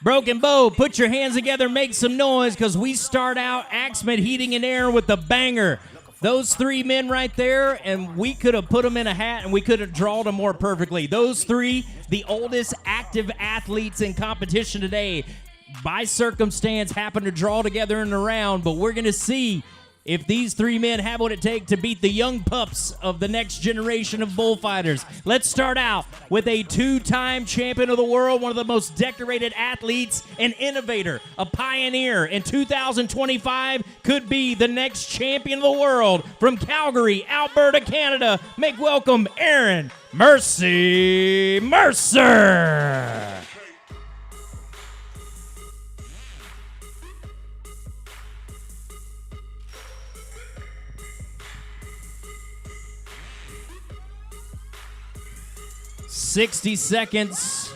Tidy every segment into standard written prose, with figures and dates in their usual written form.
Broken Bow, put your hands together, make some noise, because we start out Axeman, Heating, and Aaron with the banger. Those three men right there, and we could have put them in a hat, and we could have drawn them more perfectly. Those three, the oldest active athletes in competition today, by circumstance, happen to draw together in the round, but we're going to see if these three men have what it takes to beat the young pups of the next generation of bullfighters. Let's start out with a two-time champion of the world, one of the most decorated athletes, an innovator, a pioneer. In 2025, could be the next champion of the world from Calgary, Alberta, Canada. Make welcome Aaron Mercer. 60 seconds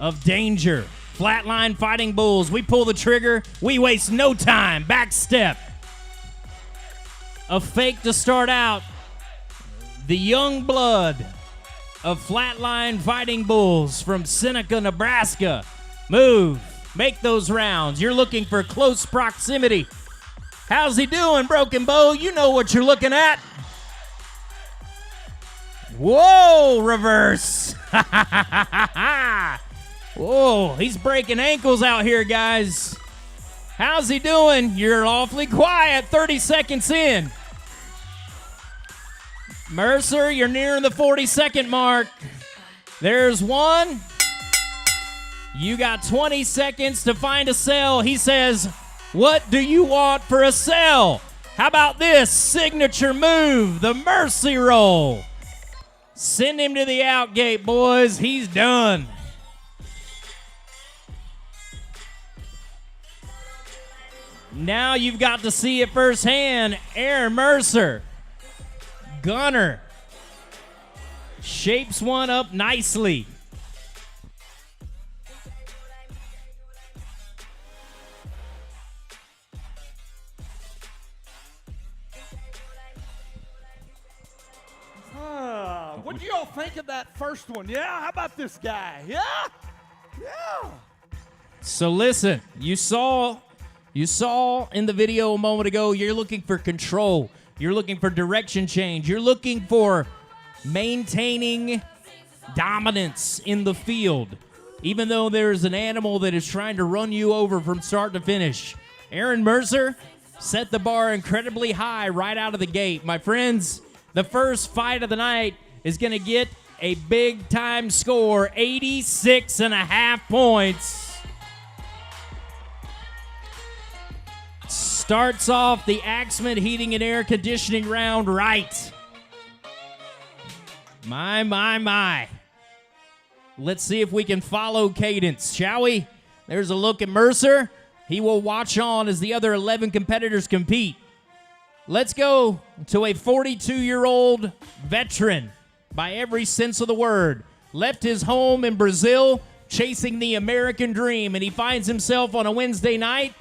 of danger. Flatline fighting bulls. We pull the trigger. We waste no time. Back step. A fake to start out. The young blood of Flatline fighting bulls from Seneca, Nebraska. Move. Make those rounds. You're looking for close proximity. How's he doing, Broken Bow? You know what you're looking at. Whoa, reverse. Whoa, he's breaking ankles out here, guys. How's he doing? You're awfully quiet. 30 seconds in. Mercer, you're nearing the 40-second mark. There's one. You got 20 seconds to find a cell. He says, what do you want for a cell? How about this signature move, the Mercy Roll? Send him to the out gate, boys. He's done. Now you've got to see it firsthand. Aaron Mercer, gunner, shapes one up nicely. What do y'all think of that first one? Yeah, how about this guy? Yeah, yeah. So listen, you saw in the video a moment ago, you're looking for control. You're looking for direction change. You're looking for maintaining dominance in the field, even though there's an animal that is trying to run you over from start to finish. Aaron Mercer set the bar incredibly high right out of the gate. My friends, the first fight of the night is going to get a big-time score, 86.5 points. Starts off the Axeman Heating and Air Conditioning round right. My. Let's see if we can follow cadence, shall we? There's a look at Mercer. He will watch on as the other 11 competitors compete. Let's go to a 42-year-old veteran by every sense of the word. Left his home in Brazil chasing the American dream, and he finds himself on a Wednesday night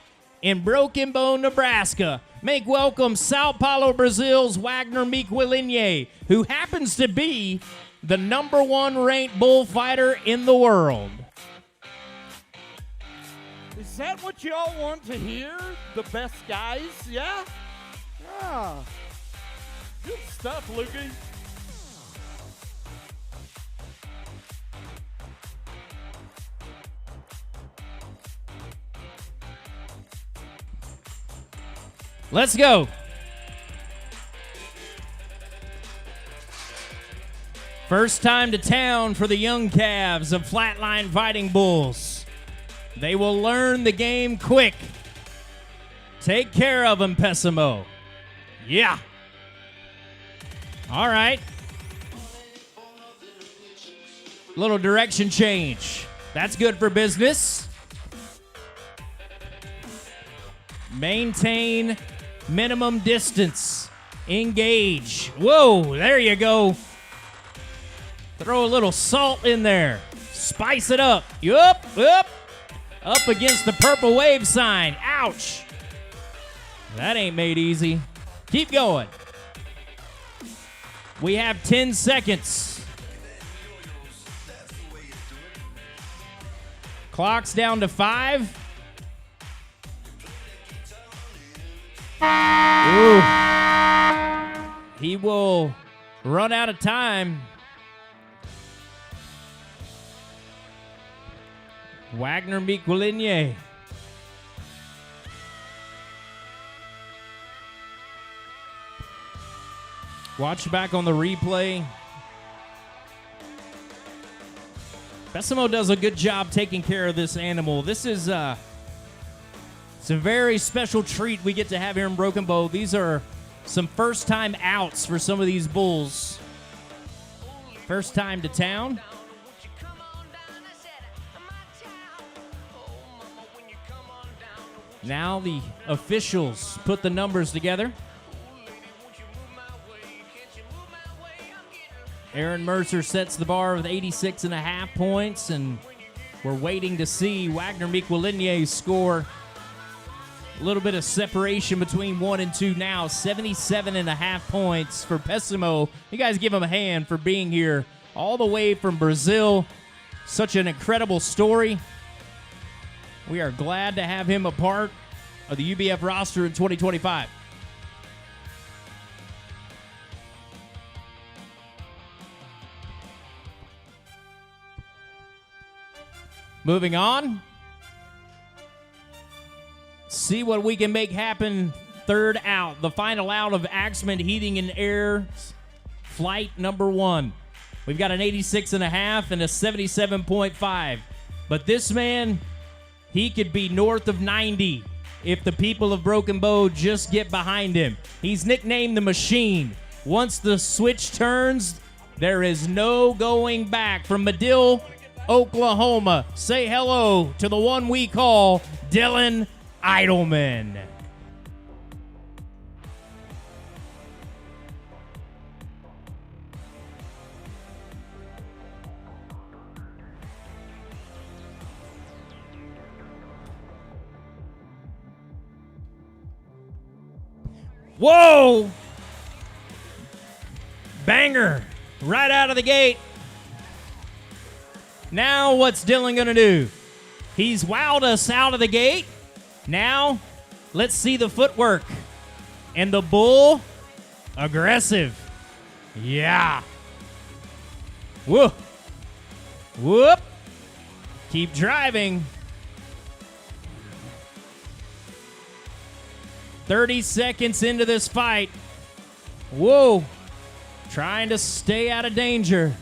in Broken Bow, Nebraska. Make welcome Sao Paulo, Brazil's Wagner Miquelinha, who happens to be the #1 ranked bullfighter in the world. Is that what y'all want to hear? The best guys? Yeah? Yeah. Good stuff, Lukey. Let's go. First time to town for the young calves of Flatline Fighting Bulls. They will learn the game quick. Take care of them, Pessimo. Yeah. All right. Little direction change. That's good for business. Maintain minimum distance. Engage. Whoa, there you go. Throw a little salt in there. Spice it up. Yup. Up against the purple wave sign. Ouch. That ain't made easy. Keep going. We have 10 seconds. Clock's down to 5. Ooh. He will run out of time. Wagner Mikulinye. Watch back on the replay. Besimo does a good job taking care of this animal. This is it's a very special treat we get to have here in Broken Bow. These are some first-time outs for some of these bulls. First time to town. Now the officials put the numbers together. Aaron Mercer sets the bar with 86.5 points, and we're waiting to see Wagner Mikulinye score. A little bit of separation between 1 and 2 now. 77.5 points for Besimo. You guys give him a hand for being here all the way from Brazil. Such an incredible story. We are glad to have him a part of the UBF roster in 2025. Moving on. See what we can make happen. Third out. The final out of Axman Heating and Air's flight number 1. We've got an 86.5 and a 77.5. But this man, he could be north of 90 if the people of Broken Bow just get behind him. He's nicknamed the Machine. Once the switch turns, there is no going back. From Medill, Oklahoma, say hello to the one we call Dylan Eidelman. Whoa! Banger right out of the gate. Now what's Dylan gonna do? He's wowed us out of the gate. Now let's see the footwork. And the bull, aggressive. Yeah. Whoop. Whoop. Keep driving. 30 seconds into this fight. Whoa. Trying to stay out of danger.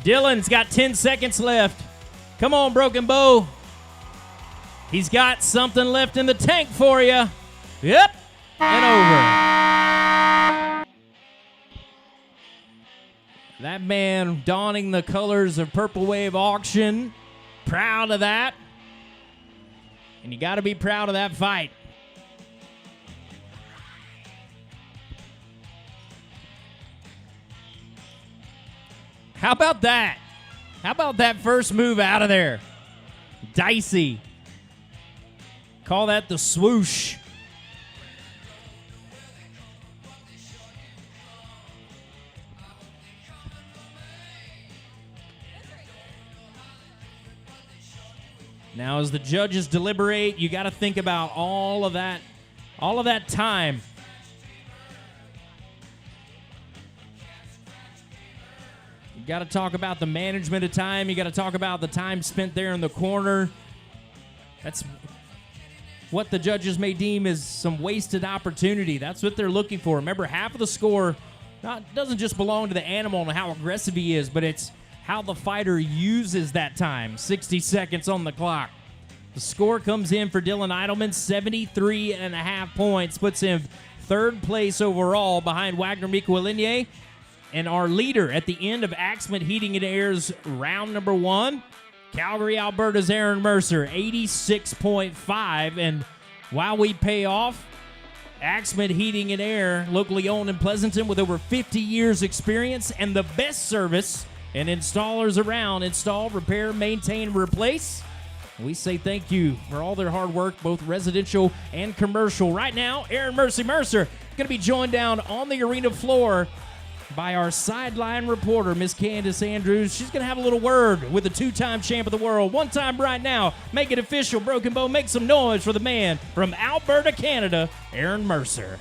Dylan's got 10 seconds left. Come on, Broken Bow. He's got something left in the tank for you. Yep, and over. That man donning the colors of Purple Wave Auction. Proud of that. And you got to be proud of that fight. How about that? How about that first move out of there? Dicey. Call that the swoosh. Now, as the judges deliberate, you got to think about all of that time. You got to talk about the management of time. You got to talk about the time spent there in the corner. That's what the judges may deem as some wasted opportunity. That's what they're looking for. Remember, half of the score doesn't just belong to the animal and how aggressive he is, but it's how the fighter uses that time. 60 seconds on the clock. The score comes in for Dylan Eidelman, 73.5 points, puts him third place overall behind Wagner Mikulinye. And our leader at the end of Axman Heating and Air's round number 1, Calgary, Alberta's Aaron Mercer, 86.5. And while we pay off, Axman Heating and Air, locally owned in Pleasanton with over 50 years experience and the best service and installers around. Install, repair, maintain, and replace. We say thank you for all their hard work, both residential and commercial. Right now, Aaron Mercer going to be joined down on the arena floor by our sideline reporter, Miss Candace Andrews. She's going to have a little word with the two-time champ of the world. One time right now, make it official. Broken Bow, make some noise for the man from Alberta, Canada, Aaron Mercer.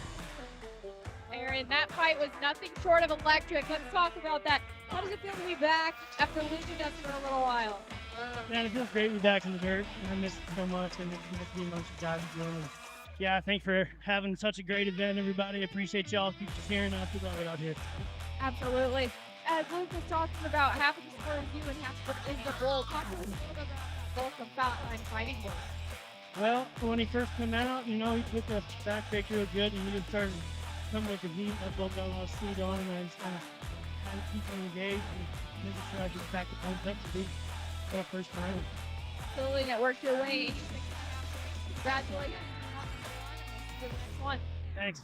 Aaron, that fight was nothing short of electric. Let's talk about that. How does it feel to be back after losing us for a little while? Man, it feels great to be back in the dirt. I missed it so much, and it's to be amongst you guys again. Yeah, thanks for having such a great event, everybody. I appreciate y'all. Keep cheering us out here. Absolutely. As Luke was talking about, half of the sport is you and half is the bull. Talk to us about both the Flatline fighting bulls. Well, when he first came out, you know, he took a back pick real good, and he just started coming with the heat. I built a lot of speed on him, and I just kind of keep him engaged and making sure I get back to point up to beat for the first time. Absolutely, that worked your way. Congratulations. One. Thanks.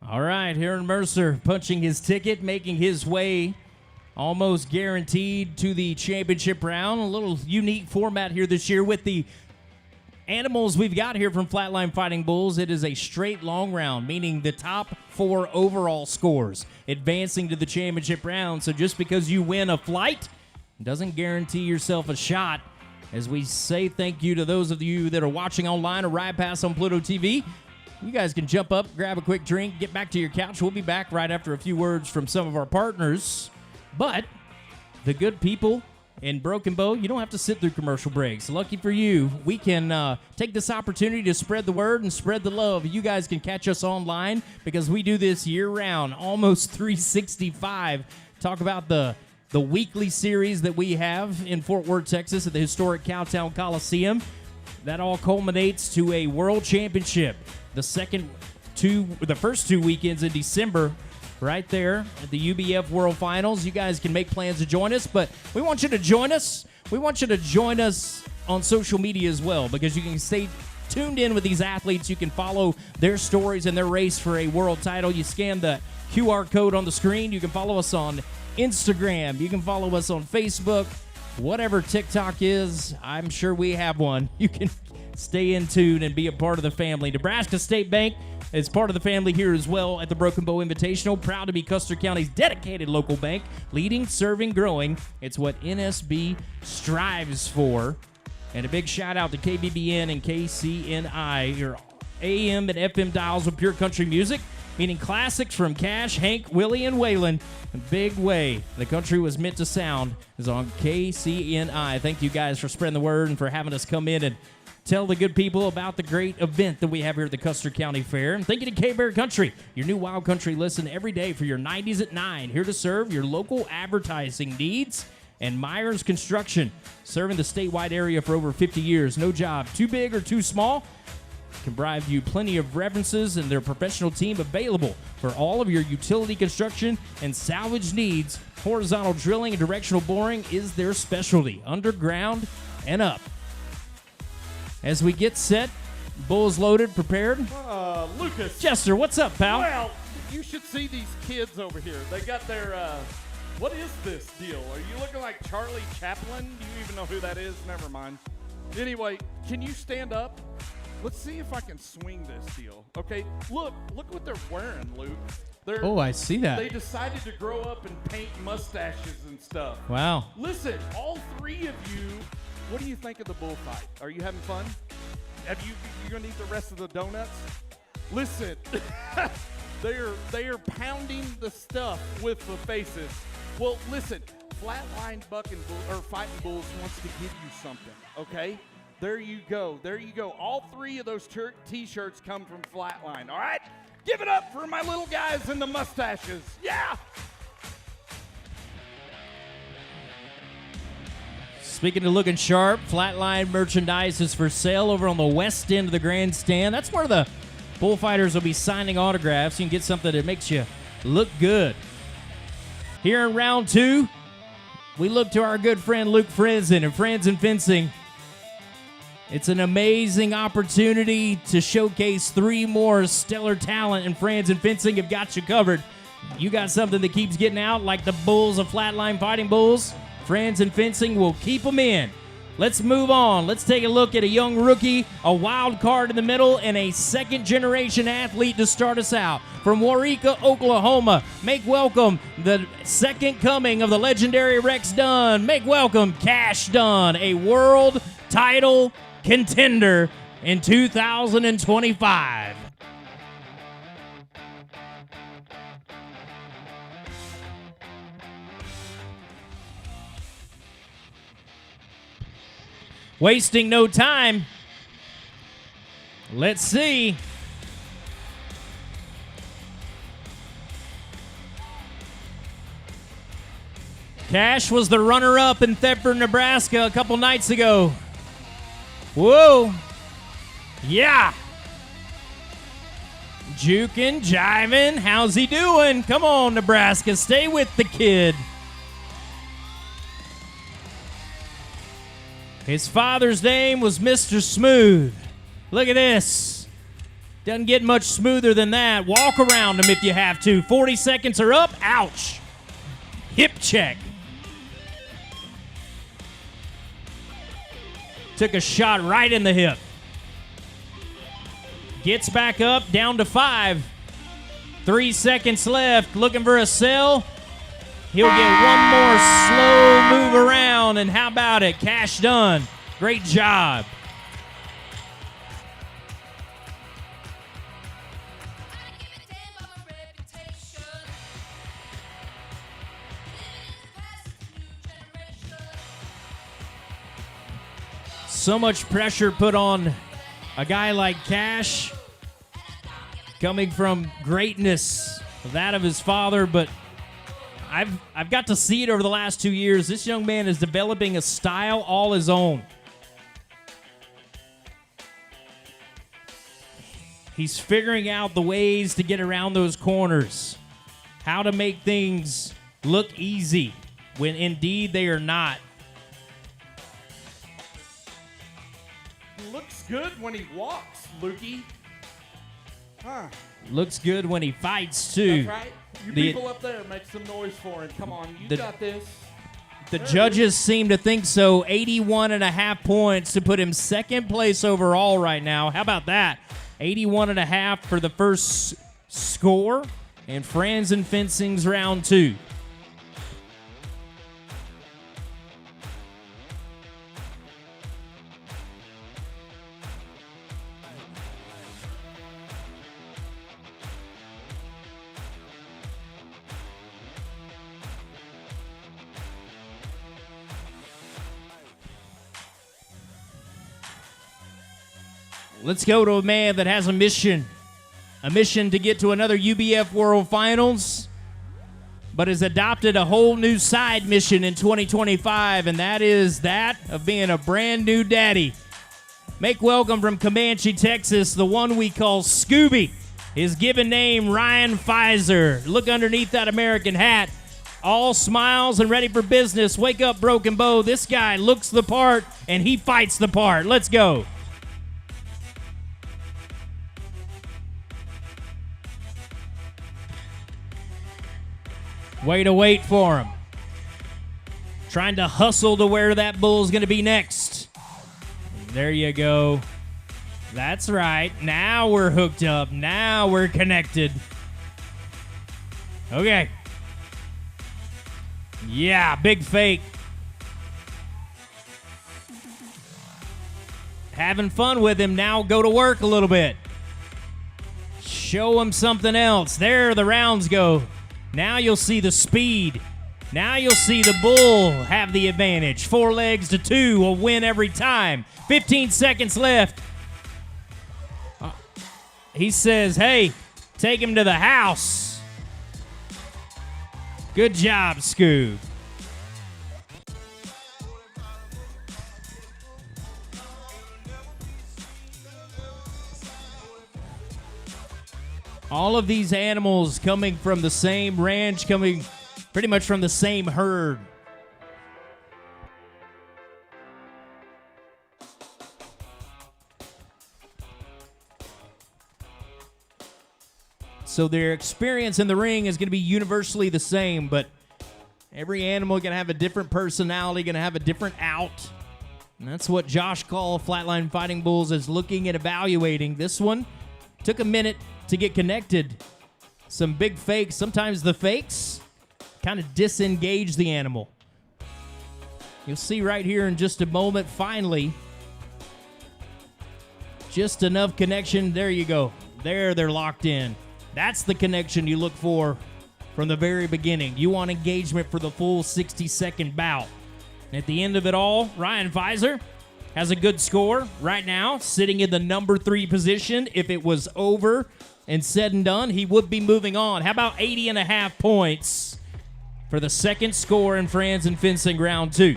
All right, Aaron Mercer punching his ticket, making his way almost guaranteed to the championship round. A little unique format here this year with the animals we've got here from Flatline Fighting Bulls. It is a straight long round, meaning the top 4 overall scores advancing to the championship round. So just because you win a flight doesn't guarantee yourself a shot. As we say thank you to those of you that are watching online or Ride Pass on Pluto TV. You guys can jump up, grab a quick drink, get back to your couch. We'll be back right after a few words from some of our partners. But the good people in Broken Bow, you don't have to sit through commercial breaks. Lucky for you, we can take this opportunity to spread the word and spread the love. You guys can catch us online because we do this year-round, almost 365. Talk about the weekly series that we have in Fort Worth, Texas at the historic Cowtown Coliseum. That all culminates to a World Championship. The first 2 weekends in December, right there at the UBF World Finals. You guys can make plans to join us, but we want you to join us. We want you to join us on social media as well, because you can stay tuned in with these athletes. You can follow their stories and their race for a world title. You scan the QR code on the screen. You can follow us on Instagram. You can follow us on Facebook. Whatever TikTok is, I'm sure we have one. You can stay in tune and be a part of the family. Nebraska State Bank is part of the family here as well at the Broken Bow Invitational. Proud to be Custer County's dedicated local bank, leading, serving, growing. It's what NSB strives for. And a big shout out to KBBN and KCNI, your AM and FM dials with pure country music, meaning classics from Cash, Hank, Willie, and Waylon. A big way the country was meant to sound is on KCNI. Thank you guys for spreading the word and for having us come in and tell the good people about the great event that we have here at the Custer County Fair. And thank you to K-Bear Country, your new Wild Country listen every day for your 90s at 9. Here to serve your local advertising needs. And Myers Construction, serving the statewide area for over 50 years. No job too big or too small. Can provide you plenty of references and their professional team available for all of your utility construction and salvage needs. Horizontal drilling and directional boring is their specialty, underground and up. As we get set, bulls loaded, prepared. Lucas. Jester, what's up, pal? Well, you should see these kids over here. They got their, what is this deal? Are you looking like Charlie Chaplin? Do you even know who that is? Never mind. Anyway, can you stand up? Let's see if I can swing this deal. Okay, look what they're wearing, Luke. Oh, I see that. They decided to grow up and paint mustaches and stuff. Wow. Listen, all 3 of you, what do you think of the bullfight? Are you having fun? You gonna eat the rest of the donuts? Listen, they are pounding the stuff with the faces. Well, listen, Flatline Fighting Bulls wants to give you something, okay? There you go. There you go. All 3 of those T-shirts come from Flatline, all right? Give it up for my little guys in the mustaches. Yeah! Speaking of looking sharp, Flatline merchandise is for sale over on the west end of the grandstand. That's where the Bullfighters will be signing autographs. You can get something that makes you look good. Here in round 2, we look to our good friend Luke Friendsen and Friends in Fencing. It's an amazing opportunity to showcase 3 more stellar talent, and Friends in Fencing have got you covered. You got something that keeps getting out, like the Bulls of Flatline Fighting Bulls? Friends and Fencing will keep them in. Let's move on. Let's take a look at a young rookie, a wild card in the middle, and a second-generation athlete to start us out. From Waurika, Oklahoma, make welcome the second coming of the legendary Rex Dunn. Make welcome Cash Dunn, a world title contender in 2025. Wasting no time. Let's see. Cash was the runner-up in Thetford, Nebraska a couple nights ago. Whoa. Yeah. Jukin', jiving. How's he doing? Come on, Nebraska. Stay with the kid. His father's name was Mr. Smooth. Look at this. Doesn't get much smoother than that. Walk around him if you have to. 40 seconds are up. Ouch. Hip check. Took a shot right in the hip. Gets back up, down to 5. 3 seconds left. Looking for a cell. He'll get one more slow move around, and how about it? Cash Dunn. Great job. So much pressure put on a guy like Cash, coming from greatness, that of his father, but I've got to see it over the last 2 years. This young man is developing a style all his own. He's figuring out the ways to get around those corners, how to make things look easy when indeed they are not. Looks good when he walks, Lukey. Huh. Looks good when he fights, too. That's right. You people up there, make some noise for him. Come on, you got this. The judges seem to think so. 81.5 points to put him second place overall right now. How about that? 81.5 for the first score. And Friends and Fencing's round 2. Let's go to a man that has a mission to get to another UBF World Finals, but has adopted a whole new side mission in 2025, and that is that of being a brand new daddy. Make welcome from Comanche, Texas, the one we call Scooby. His given name, Ryan Pfizer. Look underneath that American hat. All smiles and ready for business. Wake up, Broken Bow. This guy looks the part, and he fights the part. Let's go. Way to wait for him. Trying to hustle to where that bull's going to be next. There you go. That's right. Now we're hooked up. Now we're connected. Okay. Yeah, big fake. Having fun with him. Now go to work a little bit. Show him something else. There the rounds go. Now you'll see the speed. Now you'll see the bull have the advantage. 4 legs to 2 will win every time. 15 seconds left. He says, hey, take him to the house. Good job, Scoob. All of these animals coming from the same ranch, coming pretty much from the same herd. So their experience in the ring is going to be universally the same, but Every animal going to have a different personality, going to have a different out. And that's what Josh Call, Flatline Fighting Bulls, is looking at evaluating. This one took a minute to get connected. Some big fakes. Sometimes the fakes kind of disengage the animal. You'll see right here in just a moment, finally, just enough connection. There you go. There, they're locked in. That's the connection you look for from the very beginning. You want engagement for the full 60-second bout. And at the end of it all, Ryan Visor has a good score right now, sitting in the number 3 position. If it was over and said and done, he would be moving on. How about 80.5 points for the second score in Friends and Fencing Round 2?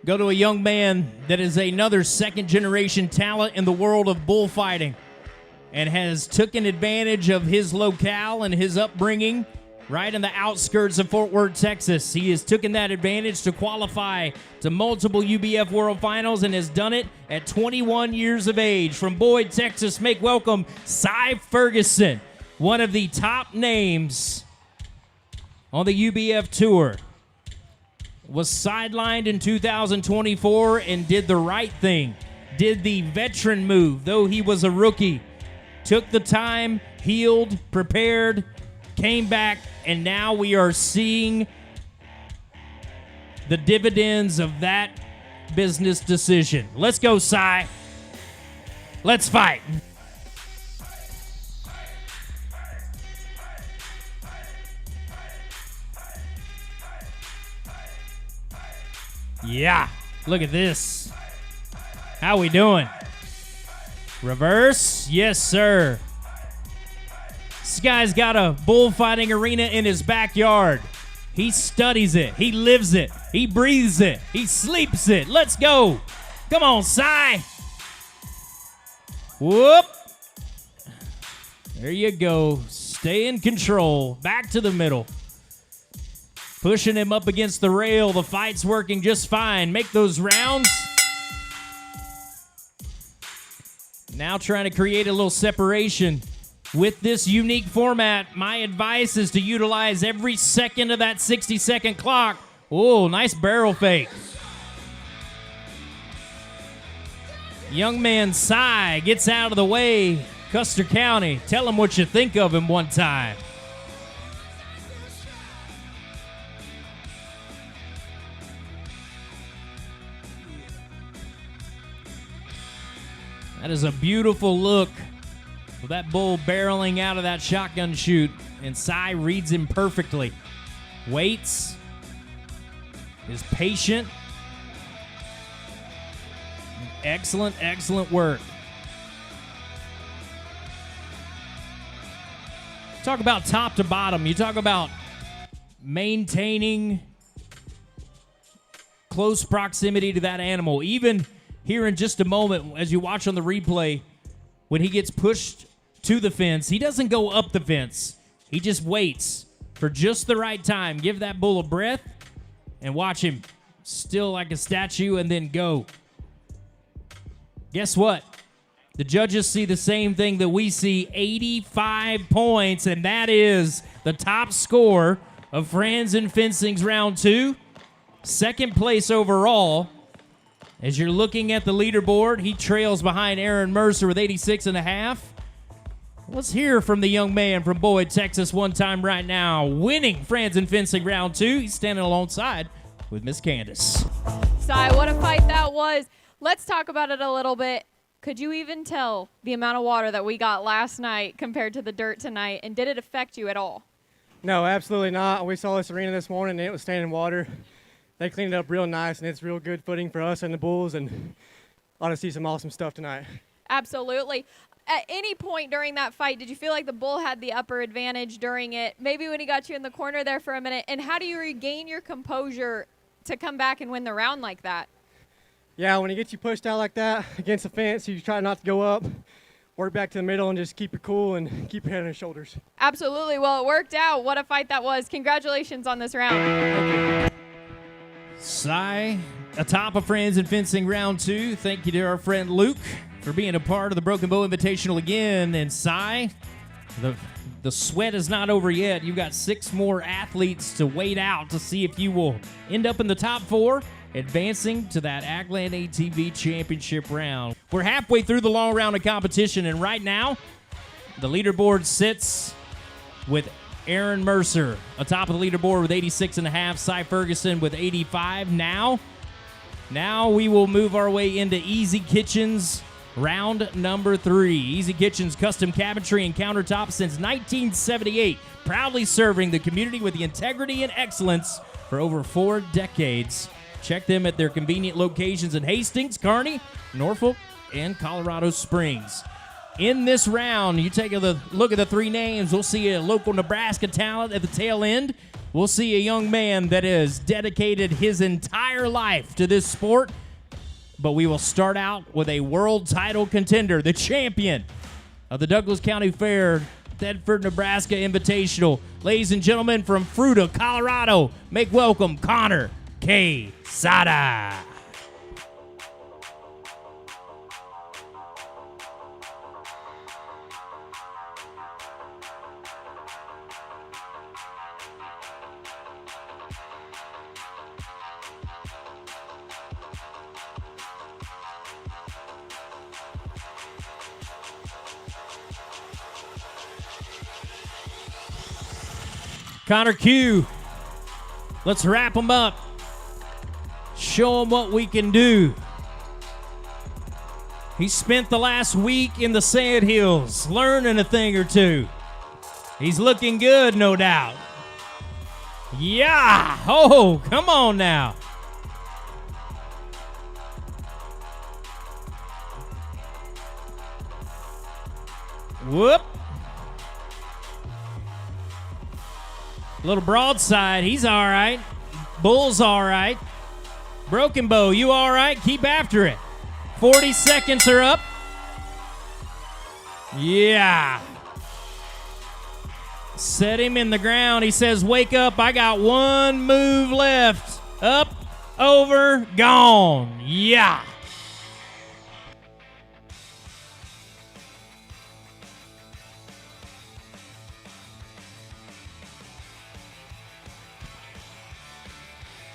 Go to a young man that is another second-generation talent in the world of bullfighting and has taken advantage of his locale and his upbringing right in the outskirts of Fort Worth, Texas. He has taken that advantage to qualify to multiple UBF World Finals and has done it at 21 years of age. From Boyd, Texas, make welcome Cy Ferguson, one of the top names on the UBF Tour. Was sidelined in 2024 and did the right thing. Did the veteran move, though he was a rookie. Took the time, healed, prepared, came back, and now we are seeing the dividends of that business decision. Let's go, Cy. Let's fight. Yeah, look at this. How we doing? Reverse? Yes, sir. This guy's got a bullfighting arena in his backyard. He studies it. He lives it. He breathes it. He sleeps it. Let's go. Come on, Cy. Whoop. There you go. Stay in control. Back to the middle. Pushing him up against the rail. The fight's working just fine. Make those rounds. Now trying to create a little separation. With this unique format, my advice is to utilize every second of that 60-second clock. Oh, nice barrel fake. Young man Cy gets out of the way. Custer County, tell him what you think of him one time. That is a beautiful look with that bull barreling out of that shotgun chute, and Cy reads him perfectly. Waits, is patient. Excellent, excellent work. Talk about top to bottom. You talk about maintaining close proximity to that animal. Even here in just a moment, as you watch on the replay, when he gets pushed to the fence, he doesn't go up the fence. He just waits for just the right time. Give that bull a breath and watch him still like a statue and then go. Guess what? The judges see the same thing that we see, 85 points, and that is the top score of Friends and Fencing's Round 2. Second place overall. As you're looking at the leaderboard, he trails behind Aaron Mercer with 86.5. Let's hear from the young man from Boyd, Texas, one time right now, winning Friends and Fencing Round 2. He's standing alongside with Miss Candace. Cy, what a fight that was. Let's talk about it a little bit. Could you even tell the amount of water that we got last night compared to the dirt tonight, and did it affect you at all? No, absolutely not. We saw this arena this morning, and it was standing water. They cleaned it up real nice, and it's real good footing for us and the Bulls, and ought to see some awesome stuff tonight. Absolutely. At any point during that fight, did you feel like the Bull had the upper advantage during it? Maybe when he got you in the corner there for a minute, and how do you regain your composure to come back and win the round like that? Yeah, when he gets you pushed out like that against the fence, you try not to go up, work back to the middle, and just keep your cool and keep your head on your shoulders. Absolutely. Well, it worked out. What a fight that was. Congratulations on this round. Cy, atop of Friends and Fencing Round 2. Thank you to our friend Luke for being a part of the Broken Bow Invitational again. And Cy, the sweat is not over yet. You've got 6 more athletes to wait out to see if you will end up in the top 4, advancing to that Ackland ATV Championship round. We're halfway through the long round of competition, and right now, the leaderboard sits with Aaron Mercer atop of the leaderboard with 86.5, Cy Ferguson with 85. Now we will move our way into Easy Kitchen's round number 3. Easy Kitchen's custom cabinetry and countertops since 1978, proudly serving the community with the integrity and excellence for over 4 decades. Check them at their convenient locations in Hastings, Kearney, Norfolk, and Colorado Springs. In this round, you take a look at the 3 names. We'll see a local Nebraska talent at the tail end. We'll see a young man that has dedicated his entire life to this sport. But we will start out with a world title contender, the champion of the Douglas County Fair, Thedford, Nebraska Invitational. Ladies and gentlemen, from Fruita, Colorado, make welcome Connor K. Sada. Connor Q, let's wrap them up. Show them what we can do. He spent the last week in the sand hills, learning a thing or two. He's looking good, no doubt. Yeah! Oh, come on now. Whoop. Little broadside, he's all right. Bull's all right. Broken Bow, you all right? Keep after it. 40 seconds are up. Yeah. Set him in the ground. He says, wake up. I got 1 move left. Up, over, gone. Yeah.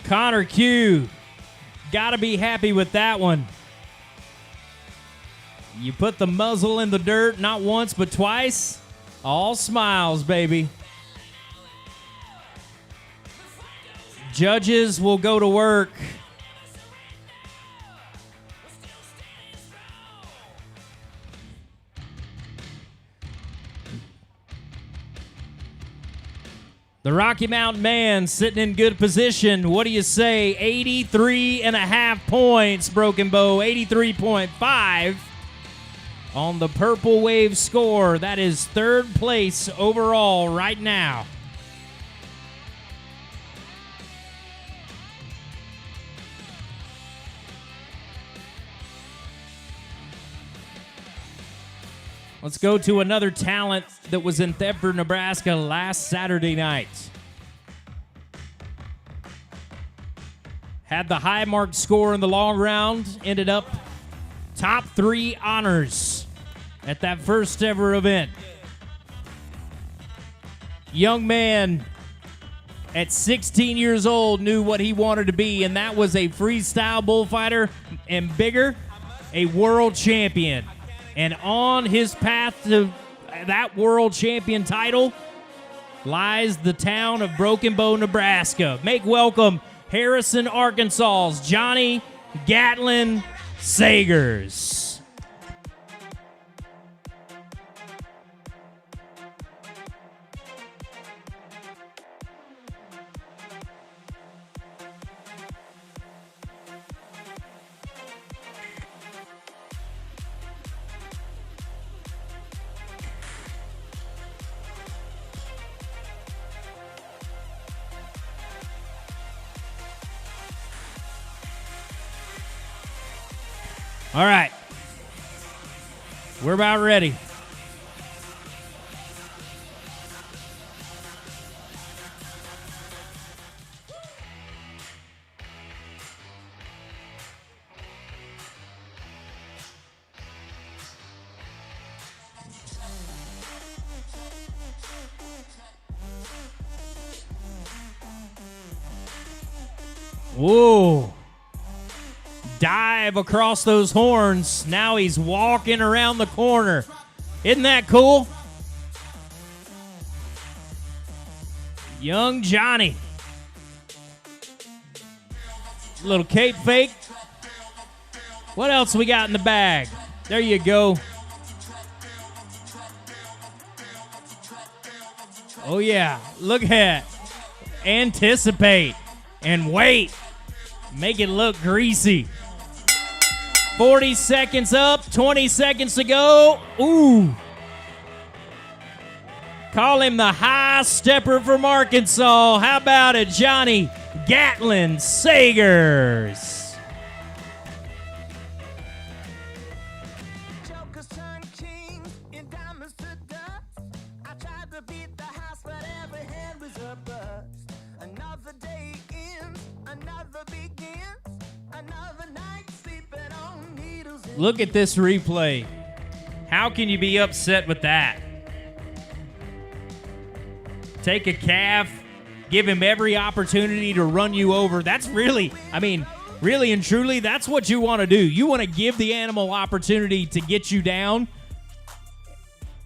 Connor Q, gotta be happy with that one. You put the muzzle in the dirt not once but twice. All smiles, baby. Judges will go to work. The Rocky Mountain man sitting in good position. What do you say? 83.5 points, Broken Bow. 83.5 on the Purple Wave score. That is 3rd place overall right now. Let's go to another talent that was in Thedford, Nebraska last Saturday night. Had the high mark score in the long round, ended up top 3 honors at that first ever event. Young man at 16 years old knew what he wanted to be, and that was a freestyle bullfighter, and bigger, a world champion. And on his path to that world champion title lies the town of Broken Bow, Nebraska. Make welcome Harrison, Arkansas's Johnny Gatlin Sagers. All right. We're about ready. Whoa. Dive across those horns. Now he's walking around the corner. Isn't that cool? Young Johnny. Little cape fake. What else we got in the bag? There you go. Oh, yeah. Look at it. Anticipate and wait. Make it look greasy. 40 seconds up, 20 seconds to go. Ooh. Call him the high stepper from Arkansas. How about it, Johnny Gatlin Sagers? Look at this replay. How can you be upset with that? Take a calf, give him every opportunity to run you over. That's really, really and truly, that's what you want to do. You want to give the animal opportunity to get you down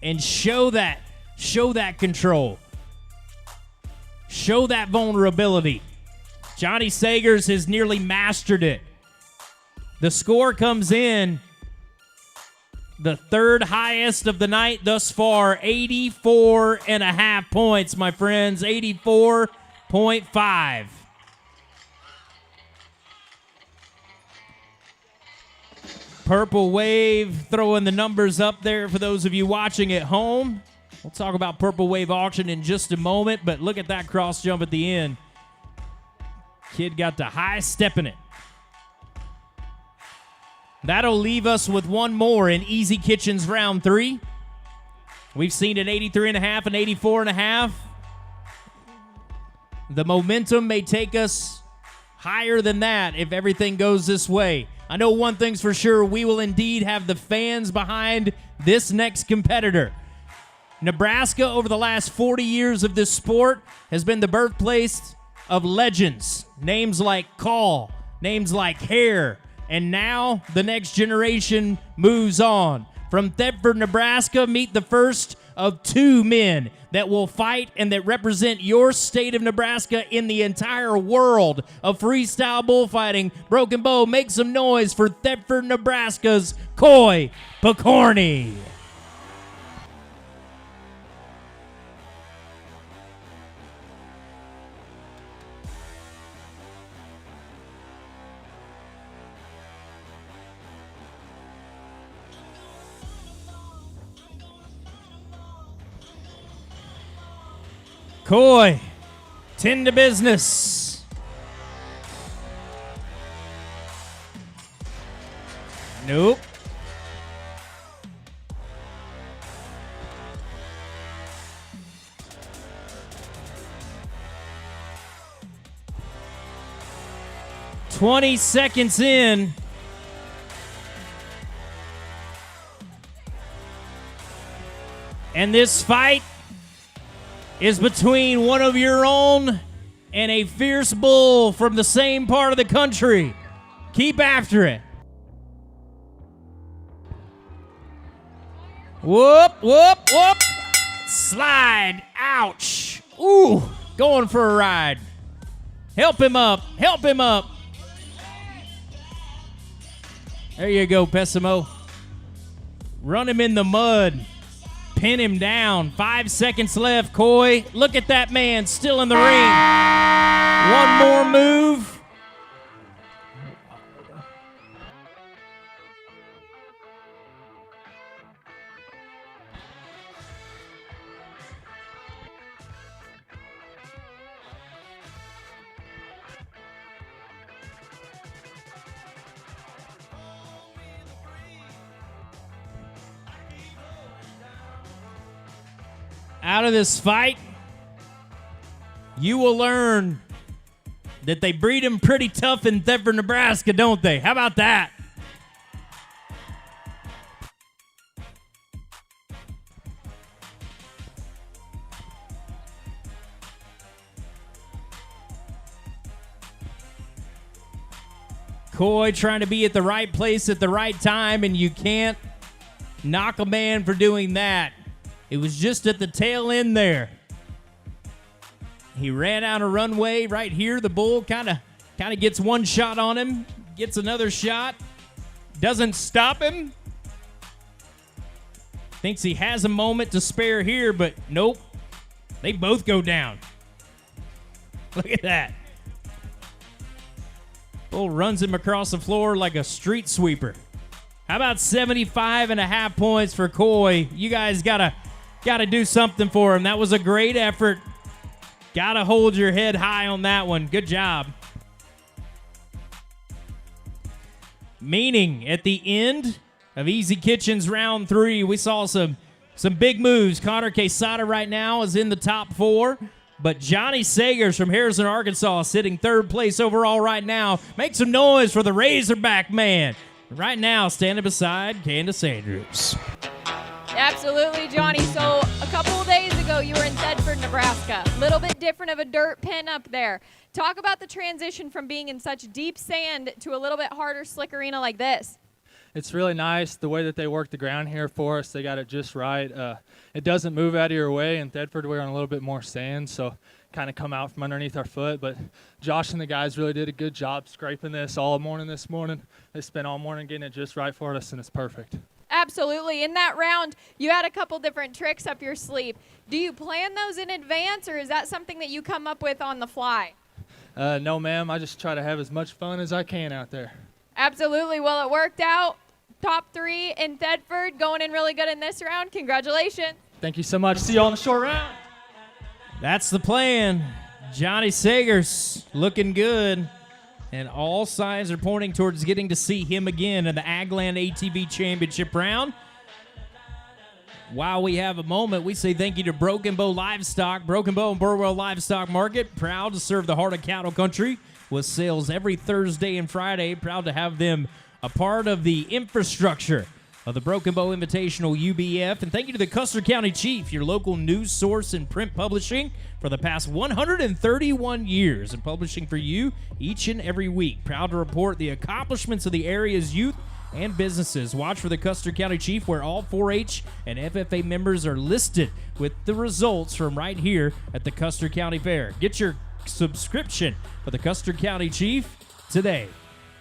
and show that control. Show that vulnerability. Johnny Sagers has nearly mastered it. The score comes in the third highest of the night thus far, 84.5 points, my friends, 84.5. Purple Wave throwing the numbers up there for those of you watching at home. We'll talk about Purple Wave auction in just a moment, but look at that cross jump at the end. Kid got the high step in it. That'll leave us with one more in Easy Kitchens round 3. We've seen an 83.5 and 84.5. The momentum may take us higher than that if everything goes this way. I know one thing's for sure, we will indeed have the fans behind this next competitor. Nebraska, over the last 40 years of this sport, has been the birthplace of legends. Names like Call, names like Hare, and now the next generation moves on. From Thetford, Nebraska, meet the first of 2 men that will fight and that represent your state of Nebraska in the entire world of freestyle bullfighting. Broken Bow, make some noise for Thetford, Nebraska's Coy Pokorny. Coy, tend to business. Nope. "20 seconds in. And this fight is between one of your own and a fierce bull from the same part of the country. Keep after it." Whoop, whoop, whoop. Slide. Ouch. Ooh, going for a ride. Help him up. Help him up. There you go, Pessimo. Run him in the mud. Pin him down. 5 seconds left, Coy. Look at that man still in the ring. One more move. Out of this fight, you will learn that they breed them pretty tough in Thetford, Nebraska, don't they? How about that? Coy trying to be at the right place at the right time, and you can't knock a man for doing that. It was just at the tail end there. He ran out of runway right here. The bull kind of gets one shot on him, gets another shot, doesn't stop him. Thinks he has a moment to spare here, but nope. They both go down. Look at that. Bull runs him across the floor like a street sweeper. How about 75.5 points for Coy? You guys gotta do something for him. That was a great effort. Gotta hold your head high on that one. Good job. Meaning at the end of Easy Kitchen's round 3, we saw some big moves. Connor Quesada right now is in the top 4. But Johnny Sagers from Harrison, Arkansas, sitting 3rd place overall right now. Make some noise for the Razorback man. Right now, standing beside Candace Andrews. Absolutely, Johnny. So a couple of days ago, you were in Thedford, Nebraska. A little bit different of a dirt pin up there. Talk about the transition from being in such deep sand to a little bit harder, slick arena like this. It's really nice the way that they work the ground here for us. They got it just right. It doesn't move out of your way. In Thedford, we're on a little bit more sand, so kind of come out from underneath our foot. But Josh and the guys really did a good job scraping this all morning this morning. They spent all morning getting it just right for us, and it's perfect. Absolutely. In that round, you had a couple different tricks up your sleeve. Do you plan those in advance, or is that something that you come up with on the fly? No, ma'am. I just try to have as much fun as I can out there. Absolutely. Well, it worked out. Top 3 in Thedford, going in really good in this round. Congratulations. Thank you so much. See you all in the short round. That's the plan. Johnny Sagers looking good. And all signs are pointing towards getting to see him again in the Agland ATV Championship round. While we have a moment, we say thank you to Broken Bow Livestock. Broken Bow and Burwell Livestock Market, proud to serve the heart of cattle country with sales every Thursday and Friday. Proud to have them a part of the infrastructure of the Broken Bow Invitational UBF. And thank you to the Custer County Chief, your local news source in print publishing for the past 131 years and publishing for you each and every week. Proud to report the accomplishments of the area's youth and businesses. Watch for the Custer County Chief, where all 4-H and FFA members are listed with the results from right here at the Custer County Fair. Get your subscription for the Custer County Chief today.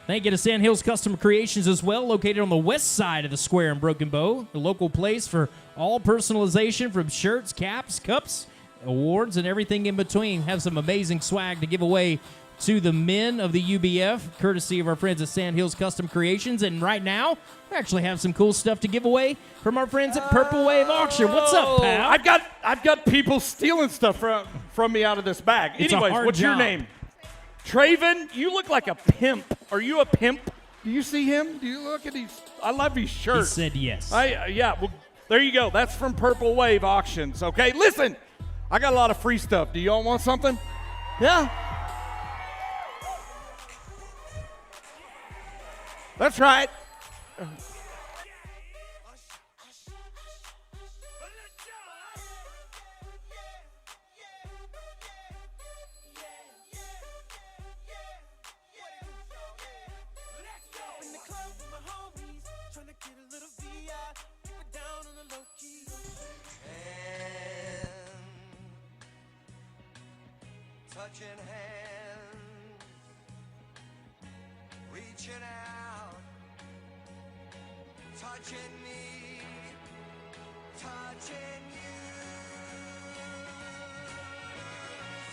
Thank you to Sand Hills Custom Creations as well, located on the west side of the square in Broken Bow, the local place for all personalization from shirts, caps, cups, awards, and everything in between. Have some amazing swag to give away to the men of the UBF, courtesy of our friends at Sand Hills Custom Creations. And right now, we actually have some cool stuff to give away from our friends at Purple Wave Auction. What's up, pal? I've got people stealing stuff from me out of this bag. It's Anyways, a hard what's job. your name? Traven, you look like a pimp. Are you a pimp? Do you see him? Do you look at these? I love these He shirts. said yes. Yeah, well, there you go. That's from Purple Wave Auctions, okay? Listen, I got a lot of free stuff. Do y'all want something? Yeah? That's right. Touching hands, reaching out, touching me, touching you.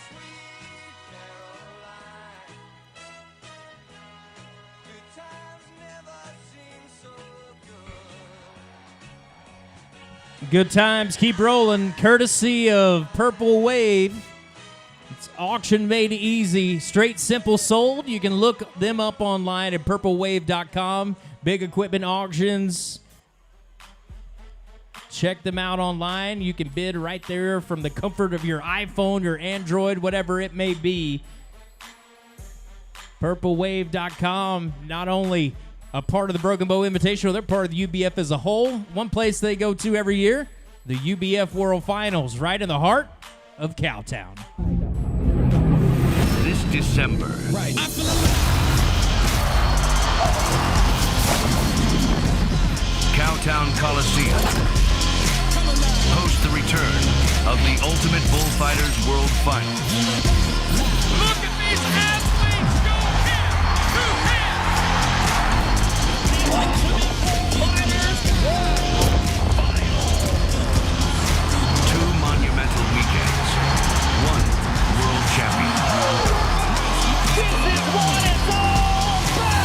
Sweet Caroline, good times never seem so good. Good times keep rolling, courtesy of Purple Wave. It's auction made easy, straight, simple, sold. You can look them up online at purplewave.com. Big equipment auctions. Check them out online. You can bid right there from the comfort of your iPhone, your Android, whatever it may be. Purplewave.com, not only a part of the Broken Bow Invitational, they're part of the UBF as a whole. One place they go to every year, the UBF World Finals, right in the heart of Cowtown. This December. Right. Cowtown Coliseum hosts the return of the Ultimate Bullfighters World Finals. Look at these athletes go hand to hand. The Ultimate Bullfighters World Finals. 2 monumental weekends. 1 world champion. This is what it's all about.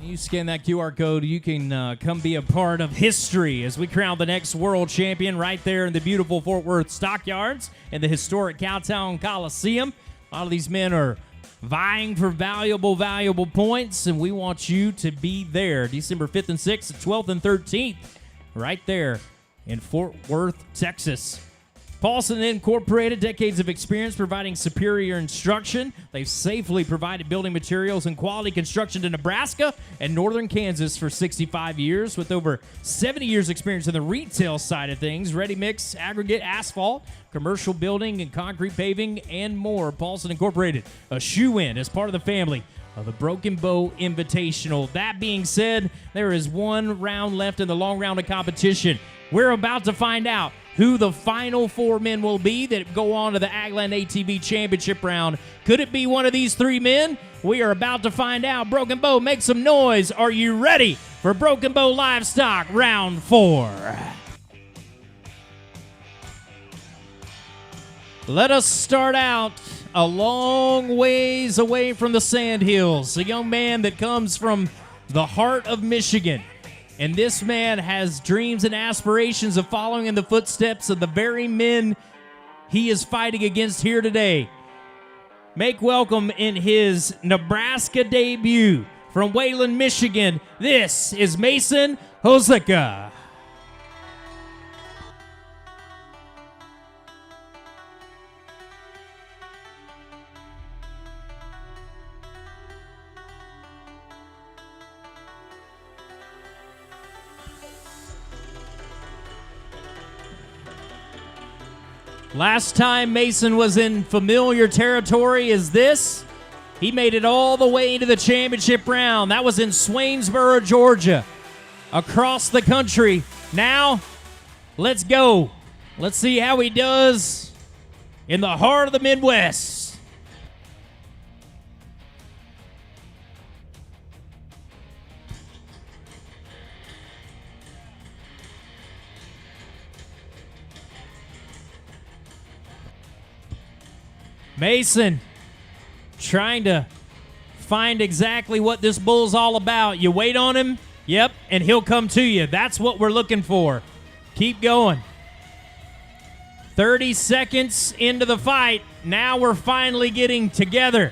You scan that QR code, you can come be a part of history as we crown the next world champion right there in the beautiful Fort Worth Stockyards and the historic Cowtown Coliseum. A lot of these men are vying for valuable points, and we want you to be there December 5th and 6th, 12th and 13th, right there in Fort Worth, Texas. Paulson Incorporated, decades of experience providing superior instruction. They've safely provided building materials and quality construction to Nebraska and northern Kansas for 65 years, with over 70 years experience in the retail side of things, ready mix, aggregate, asphalt, commercial building, and concrete paving, and more. Paulson Incorporated, a shoe-in as part of the family of the Broken Bow Invitational. That being said, there is 1 round left in the long round of competition. We're about to find out who the final 4 men will be that go on to the Agland ATV Championship round. Could it be one of these 3 men? We are about to find out. Broken Bow, make some noise. Are you ready for Broken Bow Livestock round 4? Let us start out a long ways away from the Sandhills. A young man that comes from the heart of Michigan. And this man has dreams and aspirations of following in the footsteps of the very men he is fighting against here today. Make welcome in his Nebraska debut from Wayland, Michigan. This is Mason Hoseka. Last time Mason was in familiar territory is this. He made it all the way to the championship round. That was in Swainsboro, Georgia. Across the country. Now, let's go. Let's see how he does in the heart of the Midwest. Mason trying to find exactly what this bull's all about. You wait on him, yep, and he'll come to you. That's what we're looking for. Keep going. 30 seconds into the fight. Now we're finally getting together.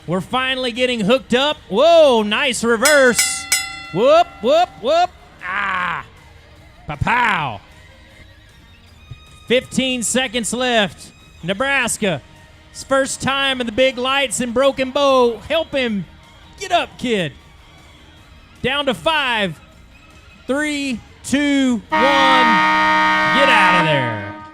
We're finally getting hooked up. Whoa, nice reverse. Whoop, whoop, whoop. Ah, pa-pow. 15 seconds left. Nebraska. His first time in the big lights in Broken Bow. Help him. Get up, kid. Down to 5, 3, 2, 1. Get out of there.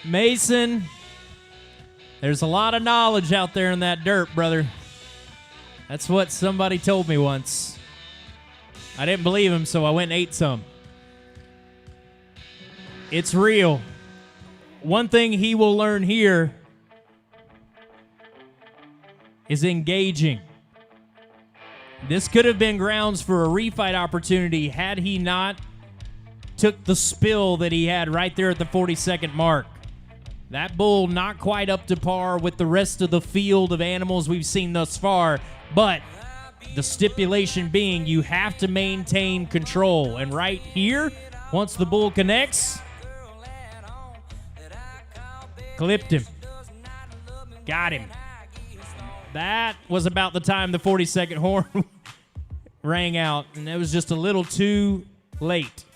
Mason. There's a lot of knowledge out there in that dirt, brother. That's what somebody told me once. I didn't believe him, so I went and ate some. It's real. One thing he will learn here is engaging. This could have been grounds for a refight opportunity had he not took the spill that he had right there at the 40-second mark. That bull not quite up to par with the rest of the field of animals we've seen thus far, but the stipulation being you have to maintain control. And right here, once the bull connects, clipped him. Got him. That was about the time the 40-second horn rang out, and it was just a little too late.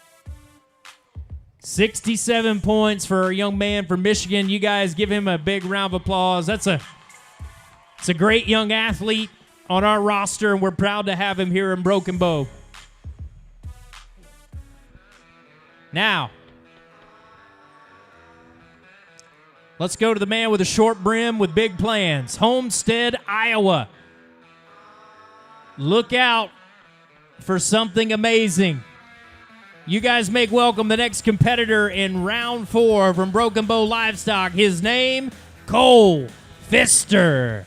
67 points for a young man from Michigan. You guys give him a big round of applause. It's a great young athlete on our roster, and we're proud to have him here in Broken Bow. Now, let's go to the man with a short brim with big plans. Homestead, Iowa. Look out for something amazing. You guys make welcome the next competitor in round 4 from Broken Bow Livestock. His name, Cole Pfister.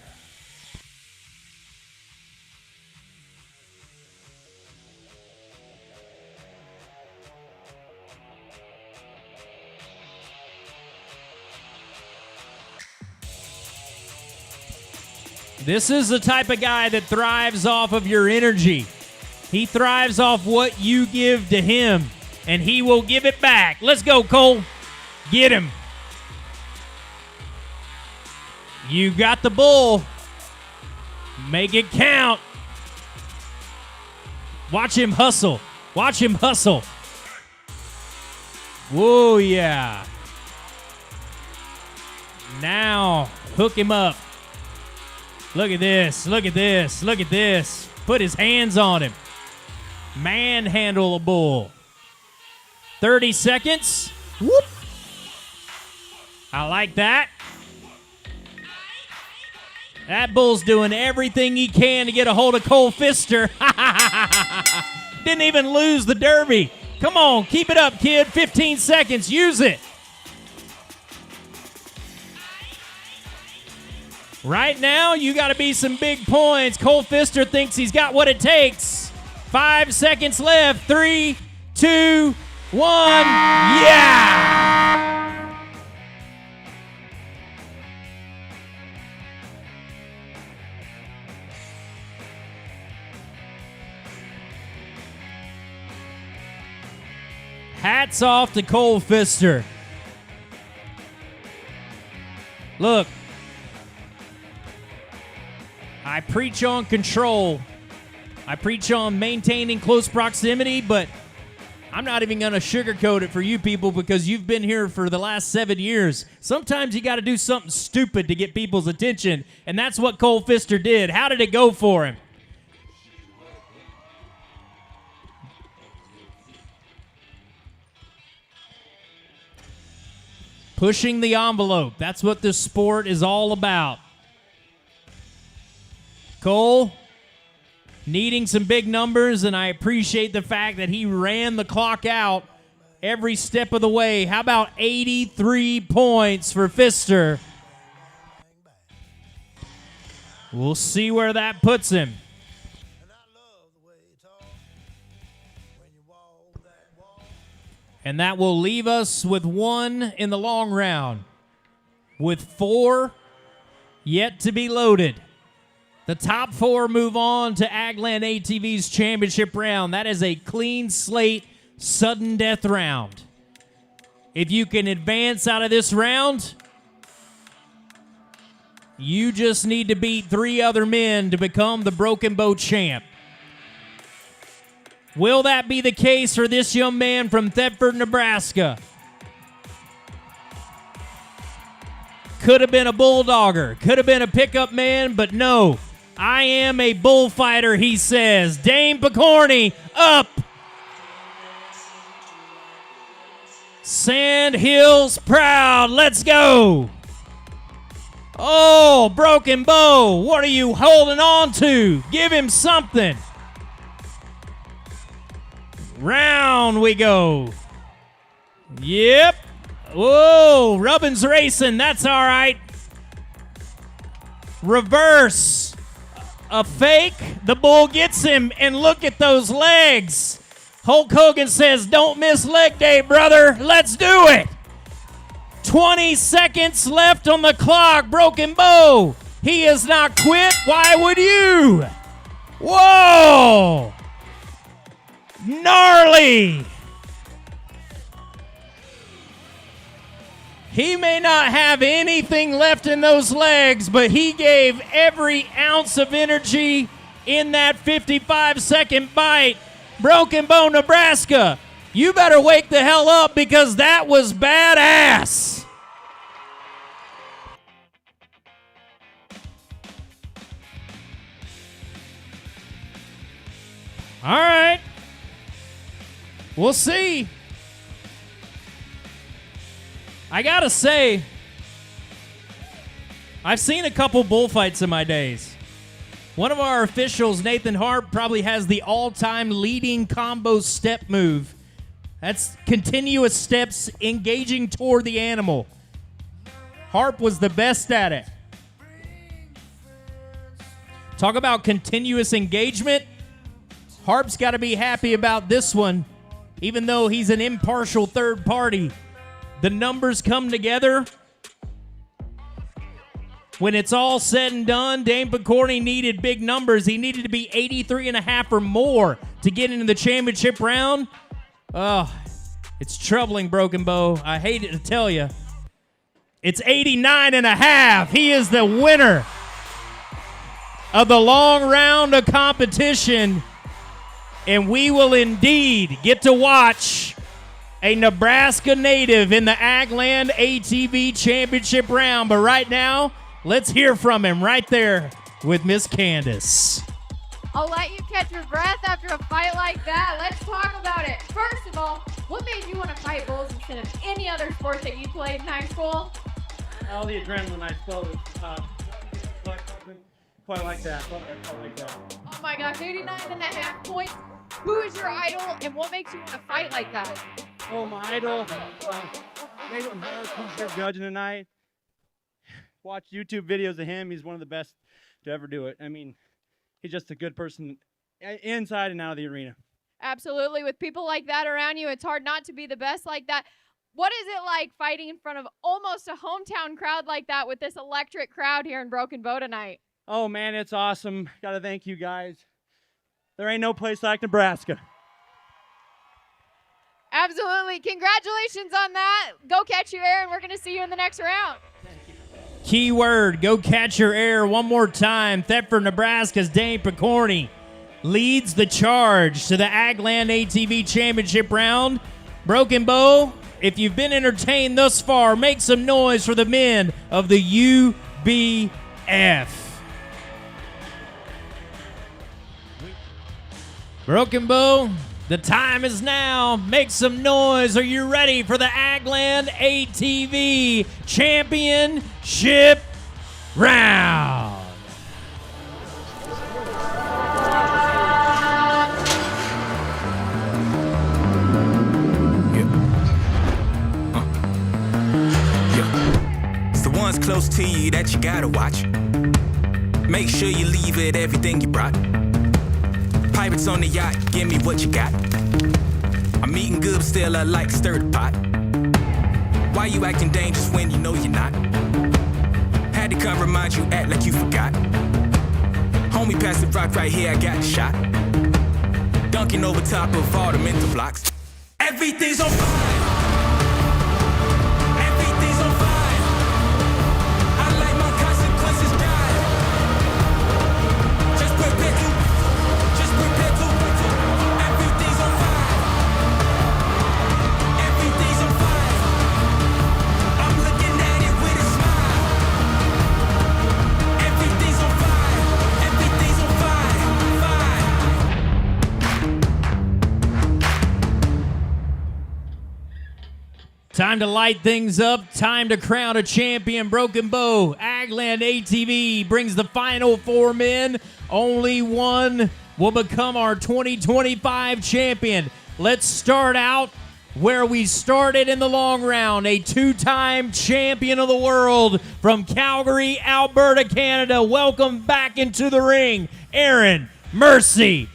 This is the type of guy that thrives off of your energy. He thrives off what you give to him, and he will give it back. Let's go, Cole. Get him. You got the bull. Make it count. Watch him hustle. Watch him hustle. Whoa, yeah. Now, hook him up. Look at this. Look at this. Look at this. Put his hands on him. Manhandle a bull. 30 seconds. Whoop. I like that. That bull's doing everything he can to get a hold of Cole Pfister. Didn't even lose the derby. Come on, keep it up, kid. 15 seconds. Use it. Right now, you got to be some big points. Cole Pfister thinks he's got what it takes. 5 seconds left. 3, 2, 1. Yeah! Hats off to Cole Pfister. Look. I preach on control. I preach on maintaining close proximity, but I'm not even going to sugarcoat it for you people because you've been here for the last 7 years. Sometimes you got to do something stupid to get people's attention, and that's what Cole Pfister did. How did it go for him? Pushing the envelope. That's what this sport is all about. Cole, needing some big numbers, and I appreciate the fact that he ran the clock out every step of the way. How about 83 points for Pfister? We'll see where that puts him. And that will leave us with 1 in the long round, with 4 yet to be loaded. The top 4 move on to Agland ATV's championship round. That is a clean slate, sudden death round. If you can advance out of this round, you just need to beat 3 other men to become the Broken Bow champ. Will that be the case for this young man from Thetford, Nebraska? Could have been a bulldogger, could have been a pickup man, but no. I am a bullfighter, he says. Dane Pokorny up. Sand Hills proud. Let's go. Oh, Broken Bow. What are you holding on to? Give him something. Round we go. Yep. Whoa, Rubbin's racing. That's all right. Reverse. A fake, the bull gets him, and look at those legs. Hulk Hogan says, don't miss leg day, brother. Let's do it. 20 seconds left on the clock. Broken Bow. He has not quit. Why would you? Whoa. Gnarly. He may not have anything left in those legs, but he gave every ounce of energy in that 55-second bite. Broken Bow, Nebraska, you better wake the hell up because that was badass. All right. We'll see. I gotta say, I've seen a couple bullfights in my days. One of our officials, Nathan Harp, probably has the all-time leading combo step move. That's continuous steps engaging toward the animal. Harp was the best at it. Talk about continuous engagement. Harp's got to be happy about this one, even though he's an impartial third party. The numbers come together. When it's all said and done, Dane Pokorny needed big numbers. He needed to be 83.5 or more to get into the championship round. Oh, it's troubling, Broken Bow. I hate it to tell you. It's 89.5. He is the winner of the long round of competition. And we will indeed get to watch a Nebraska native in the Agland ATV Championship round. But right now, let's hear from him right there with Miss Candace. I'll let you catch your breath after a fight like that. Let's talk about it. First of all, what made you want to fight bulls instead of any other sport that you played in high school? All the adrenaline I felt was quite like that. Oh my gosh, 89.5 points. Who is your idol and what makes you want to fight like that? Oh, my idol. Nathan Harp, judging tonight. Watch YouTube videos of him. He's one of the best to ever do it. I mean, he's just a good person inside and out of the arena. Absolutely. With people like that around you, it's hard not to be the best like that. What is it like fighting in front of almost a hometown crowd like that with this electric crowd here in Broken Bow tonight? Oh, man, it's awesome. Got to thank you guys. There ain't no place like Nebraska. Absolutely. Congratulations on that. Go catch your air, and we're going to see you in the next round. Keyword, go catch your air one more time. Thetford, Nebraska's Dane Pokorny leads the charge to the Agland ATV Championship round. Broken Bow, if you've been entertained thus far, make some noise for the men of the UBF. Broken Bow, the time is now. Make some noise. Are you ready for the Agland ATV Championship round? It's the ones close to you that you gotta watch. Make sure you leave it everything you brought. Pirates on the yacht, give me what you got. I'm eating good, but still I like stir the pot. Why you acting dangerous when you know you're not? Had to come remind you, act like you forgot. Homie, pass the rock right here, I got the shot. Dunking over top of all the mental blocks. Everything's on fire. Everything's on fire. I like my consequences die. Just prepare to. Everything's on fire. Everything's on fire. I'm looking at it with a smile. Everything's on fire. Everything's on fire. Time to light things up. Time to crown a champion. Broken Bow, Agland ATV brings the final 4 men. Only one will become our 2025 champion. Let's start out where we started in the long round. A 2-time champion of the world from Calgary, Alberta, Canada. Welcome back into the ring, Aaron Mercer.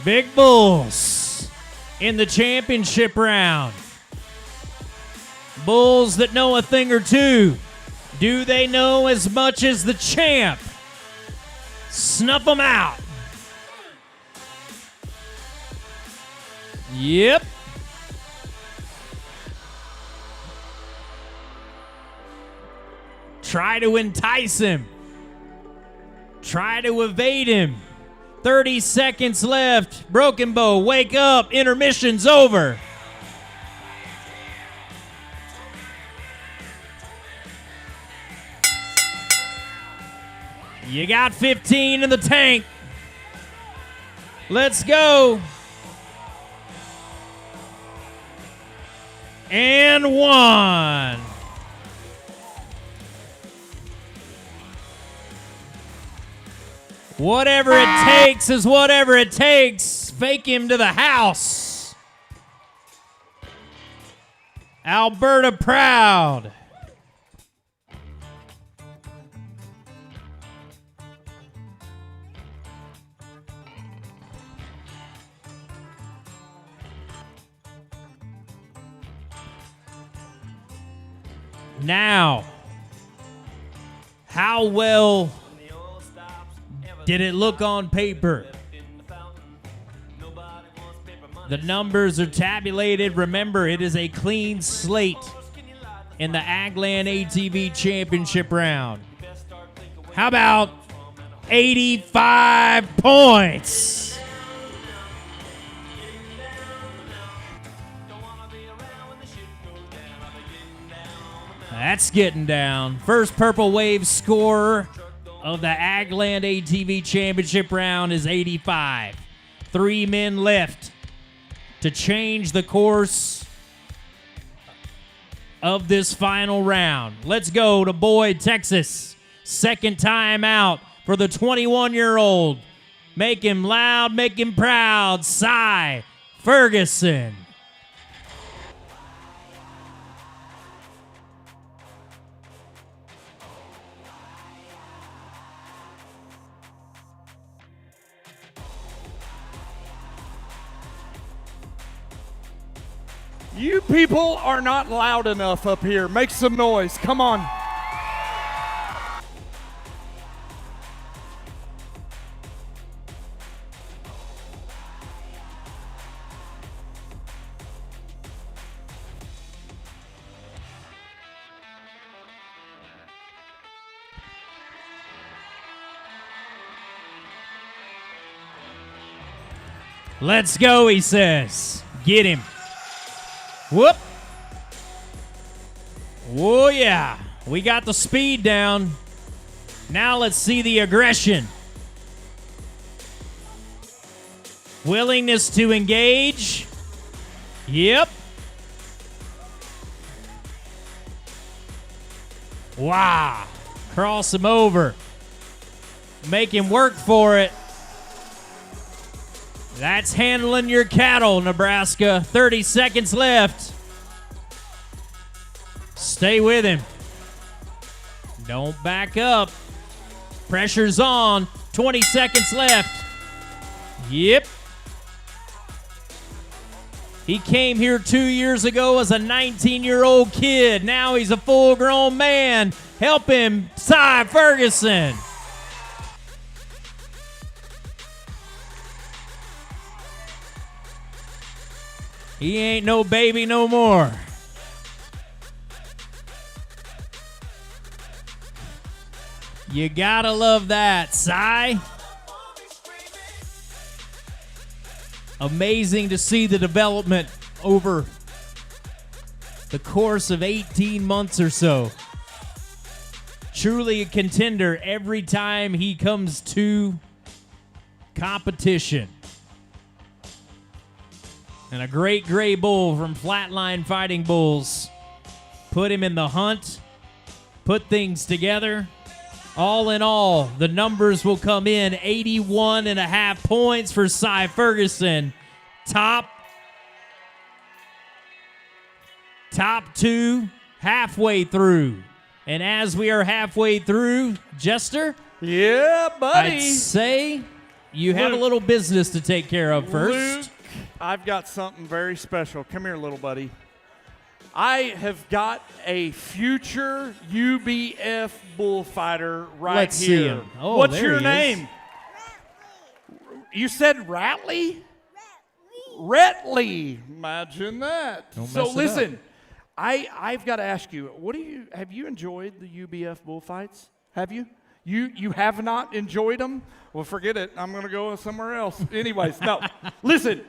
Big Bulls in the championship round. Bulls that know a thing or two. Do they know as much as the champ? Snuff them out. Yep. Try to entice him. Try to evade him. 30 seconds left. Broken Bow, wake up. Intermission's over. You got 15 in the tank. Let's go. And 1. Whatever it takes is whatever it takes. Fake him to the house. Alberta proud. Now, how well did it look on paper? The numbers are tabulated. Remember, it is a clean slate in the Agland ATV Championship round. How about 85 points? That's getting down. First Purple Wave scorer of the Agland ATV Championship round is 85. 3 men left to change the course of this final round. Let's go to Boyd, Texas. Second time out for the 21-year-old. Make him loud, make him proud. Cy Ferguson. You people are not loud enough up here. Make some noise. Come on. Let's go, he says. Get him. Whoop. Oh, yeah. We got the speed down. Now let's see the aggression. Willingness to engage. Yep. Wow. Cross him over. Make him work for it. That's handling your cattle, Nebraska. 30 seconds left. Stay with him. Don't back up. Pressure's on. 20 seconds left. Yep. He came here 2 years ago as a 19-year-old kid. Now he's a full-grown man. Help him, Cy Ferguson. He ain't no baby no more. You gotta love that, Cy. Amazing to see the development over the course of 18 months or so. Truly a contender every time he comes to competition. And a great gray bull from Flatline Fighting Bulls. Put him in the hunt. Put things together. All in all, the numbers will come in 81.5 points for Cy Ferguson. Top 2 halfway through. And as we are halfway through, Jester? Yeah, buddy. I'd say you have a little business to take care of first. Luke, I've got something very special. Come here, little buddy. I have got a future UBF bullfighter right Let's here. see him. Oh, what's there your he name? You said Ratley? Retley. Imagine that. Don't So mess it listen, I've got to ask you, have you enjoyed the UBF bullfights? Have you? You have not enjoyed them? Well, forget it. I'm going to go somewhere else. Anyways, no. Listen,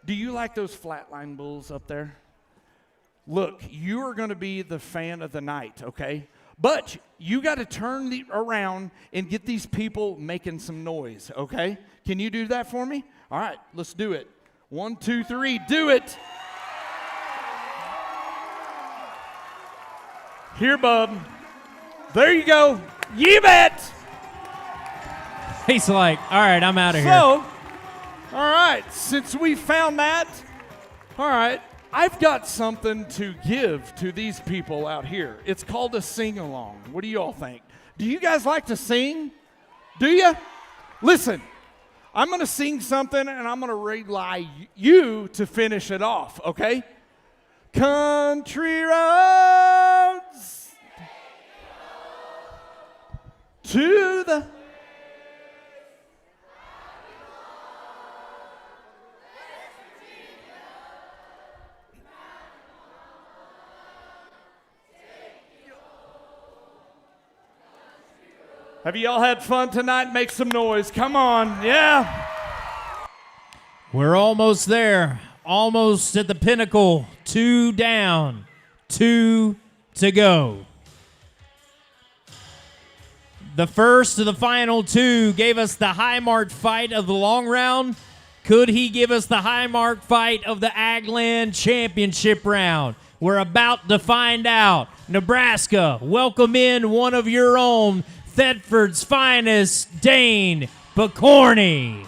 do you like those flatline bulls up there? Look, you are going to be the fan of the night, okay? But you got to turn around and get these people making some noise, okay? Can you do that for me? All right, let's do it. 1, 2, 3, do it. Here, bub. There you go. You bet. He's like, all right, I'm out of here. So, all right, since we found that, all right, I've got something to give to these people out here. It's called a sing-along. What do you all think? Do you guys like to sing? Do you? Listen, I'm going to sing something, and I'm going to rely you to finish it off, okay? Country roads to the... Have you all had fun tonight? Make some noise. Come on. Yeah. We're almost there. Almost at the pinnacle. 2 down. 2 to go. The first of the final 2 gave us the high mark fight of the long round. Could he give us the high mark fight of the Agland Championship round? We're about to find out. Nebraska, welcome in one of your own, Thetford's finest, Dane Pokorny.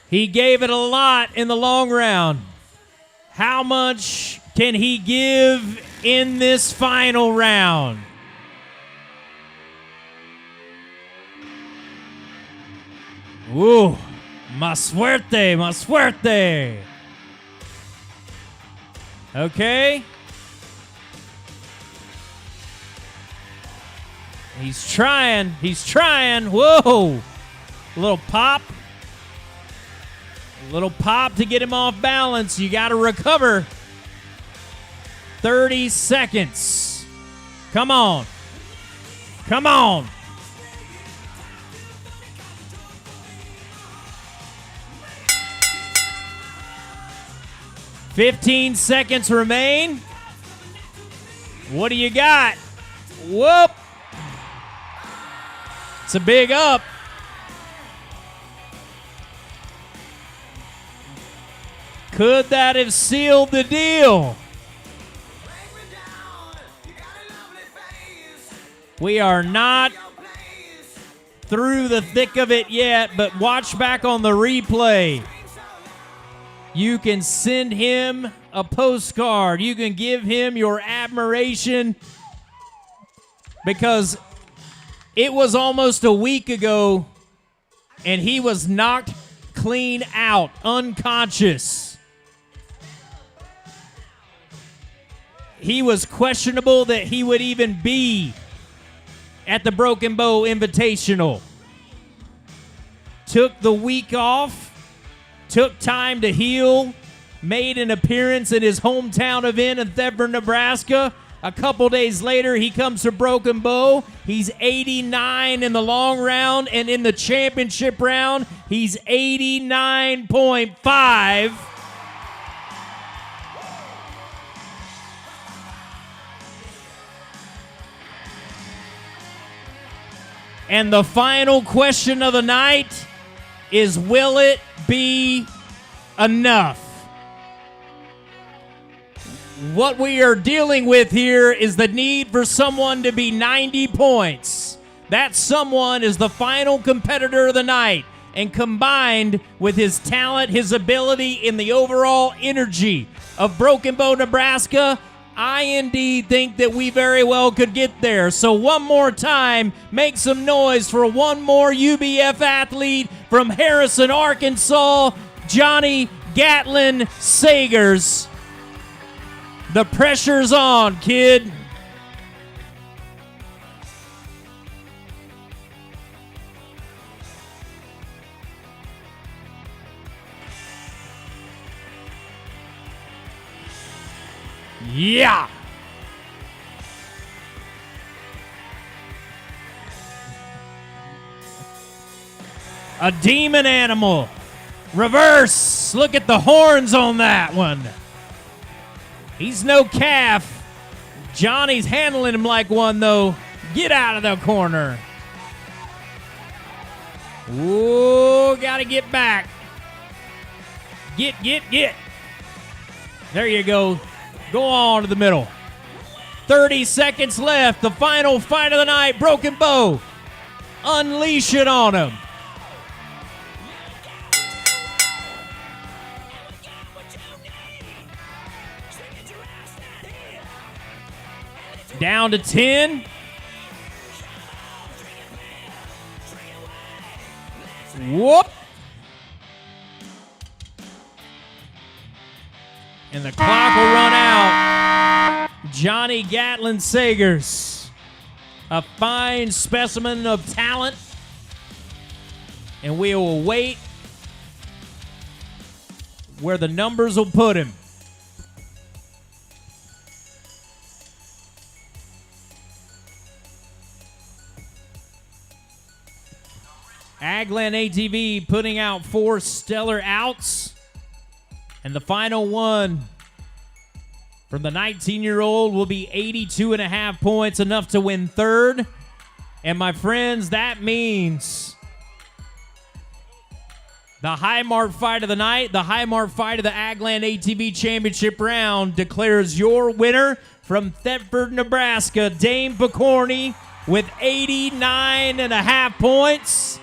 He gave it a lot in the long round. How much can he give in this final round? Ooh, más fuerte, más fuerte. Okay. He's trying. Whoa. A little pop. A little pop to get him off balance. You got to recover. 30 seconds. Come on. 15 seconds remain. What do you got? Whoop. It's a big up. Could that have sealed the deal? We are not through the thick of it yet, but watch back on the replay. You can send him a postcard. You can give him your admiration because it was almost a week ago and he was knocked clean out, unconscious. He was questionable that he would even be at the Broken Bow Invitational. Took the week off. Took time to heal, made an appearance at his hometown event in Thetford, Nebraska. A couple days later, he comes to Broken Bow. He's 89 in the long round, and in the championship round, he's 89.5. And the final question of the night is, will it be enough? What we are dealing with here is the need for someone to be 90 points. That someone is the final competitor of the night, and combined with his talent, his ability, and the overall energy of Broken Bow, Nebraska, I indeed think that we very well could get there. So one more time, make some noise for one more UBF athlete from Harrison, Arkansas, Johnny Gatlin Sagers. The pressure's on, kid. Yeah. A demon animal. Reverse. Look at the horns on that one. He's no calf. Johnny's handling him like one, though. Get out of the corner. Ooh, got to get back. Get. There you go. Go on to the middle. 30 seconds left. The final fight of the night. Broken Bow. Unleash it on him. Down to 10. Whoop. And the clock will run out. Johnny Gatlin Sagers, a fine specimen of talent. And we will wait where the numbers will put him. Agland ATV putting out 4 stellar outs. And the final one from the 19-year-old will be 82.5 points, enough to win third. And my friends, that means the high mark fight of the night, the high mark fight of the Agland ATV Championship round declares your winner from Thetford, Nebraska, Dane Pokorny with 89.5 points.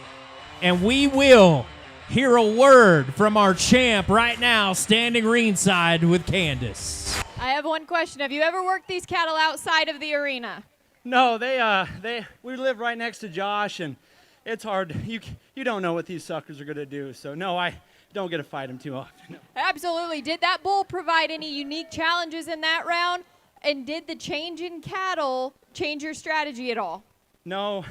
And we will hear a word from our champ right now, standing ringside with Candace. I have one question. Have you ever worked these cattle outside of the arena? No, we live right next to Josh, and it's hard. You don't know what these suckers are going to do. So, no, I don't get to fight them too often. No. Absolutely. Did that bull provide any unique challenges in that round? And did the change in cattle change your strategy at all? No.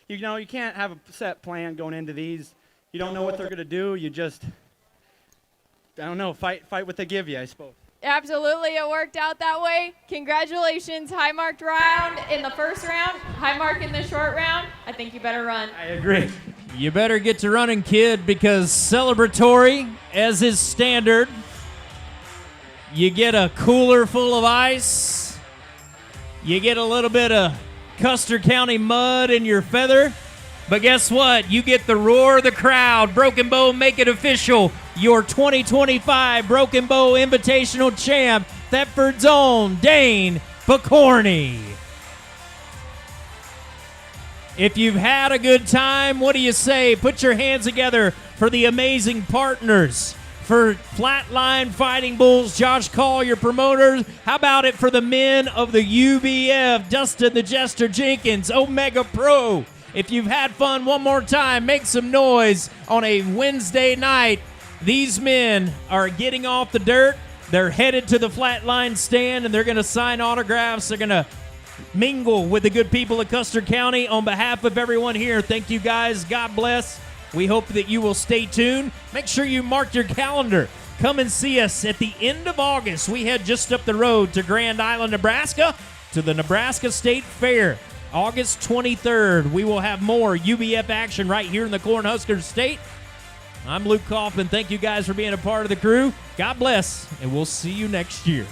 You can't have a set plan going into these. You don't know what they're going to do. You just, I don't know, fight what they give you, I suppose. Absolutely, it worked out that way. Congratulations, high marked round in the first round, high mark in the short round. I think you better run. I agree. You better get to running, kid, because celebratory, as is standard, you get a cooler full of ice. You get a little bit of Custer County mud in your feather. But guess what? You get the roar of the crowd. Broken Bow, make it official. Your 2025 Broken Bow Invitational champ, Thetford's own Dane Pokorny. If you've had a good time, what do you say? Put your hands together for the amazing partners. For Flatline Fighting Bulls, Josh Call, your promoters. How about it for the men of the UBF, Dustin the Jester Jenkins, Omega Pro. If you've had fun, one more time, make some noise on a Wednesday night. These men are getting off the dirt. They're headed to the Flatline stand, and they're going to sign autographs. They're going to mingle with the good people of Custer County. On behalf of everyone here, thank you guys. God bless. We hope that you will stay tuned. Make sure you mark your calendar. Come and see us at the end of August. We head just up the road to Grand Island, Nebraska, to the Nebraska State Fair. August 23rd, we will have more UBF action right here in the Cornhusker State. I'm Luke Kaufman. Thank you guys for being a part of the crew. God bless, and we'll see you next year.